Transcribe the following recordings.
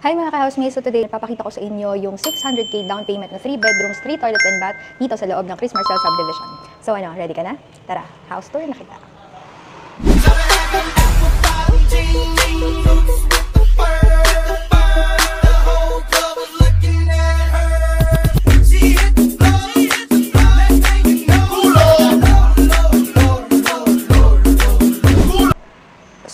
Hi mga ka-housemates! So today, papakita ko sa inyo yung 600k down payment na 3 bedrooms, 3 toilets and bath dito sa loob ng Chris Marcel Subdivision. So ano, ready ka na? Tara, house tour na kita!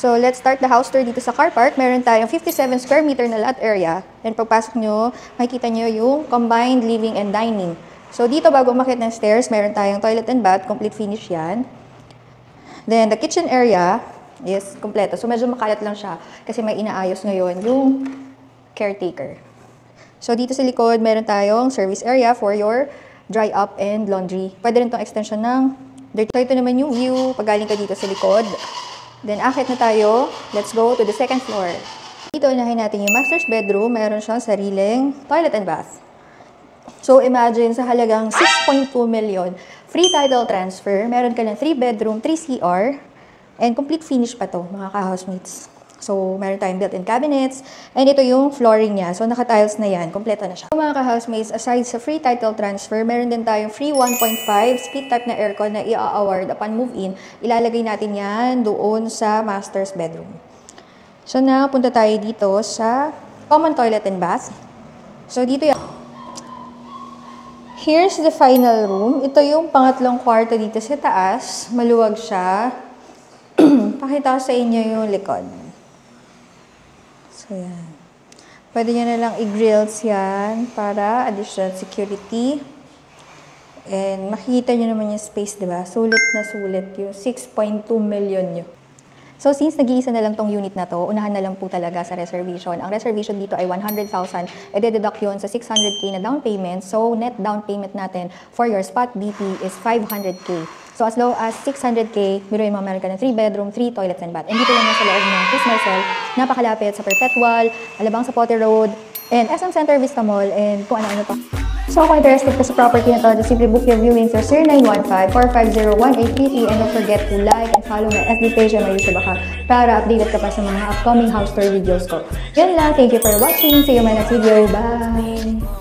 So, let's start the house tour dito sa car park. Meron tayong 57 square meter na lot area. Then, pagpasok nyo, makikita nyo yung combined living and dining. So, dito bago umakyat ng stairs, meron tayong toilet and bath. Complete finish yan. Then, the kitchen area is kompleto. So, medyo makalat lang siya kasi may inaayos ngayon yung caretaker. So, dito sa likod, meron tayong service area for your dry up and laundry. Pwede rin itong extension ng dirt. So, ito naman yung view pag galing ka dito sa likod. Then, akit na tayo. Let's go to the second floor. Dito, unahin natin yung master's bedroom. Meron siyang sariling toilet and bath. So, imagine sa halagang 6.2 million, free title transfer. Meron ka ng 3 bedroom, 3 CR, and complete finish pa to, mga ka-housemates. So, meron tayong built-in cabinets, and ito yung flooring niya. So, naka-tiles na yan. Kompleto na siya. So, mga ka-housemates, aside sa free title transfer, meron din tayong free 1.5 split type na aircon na i-award upon move-in. Ilalagay natin yan doon sa master's bedroom. So, na punta tayo dito sa common toilet and bath. So, dito yan. Here's the final room. Ito yung pangatlong kwarto dito sa taas. Maluwag siya. Pakita ko sa inyo yung likod. So, yan. Pwede nyo na lang i-grills yan para additional security. And makikita nyo naman yung space, diba? Sulit na sulit yung 6.2 million nyo. So, since nag-iisa na lang tong unit na to, unahan na lang po talaga sa reservation. Ang reservation dito ay 100,000. E-deduct yun sa 600k na down payment. So, net down payment natin for your spot BP is 500k. So, as low as 600k, biruin mo, meron ka ng 3 bedroom, 3 toilets and bath. And dito lang sa loob ng Chris Marcel, napakalapit sa Perpetual, Alabang Zapote Road, and SM Center Vista Mall, and kung ano-ano pa. So, kung interested ka sa property na to, just simply book your viewing for 0915-450-1833, and don't forget to like and follow my FB page and my YouTube account para updated ka pa sa mga upcoming house tour videos ko. Yan lang. Thank you for watching. See you in my next video. Bye!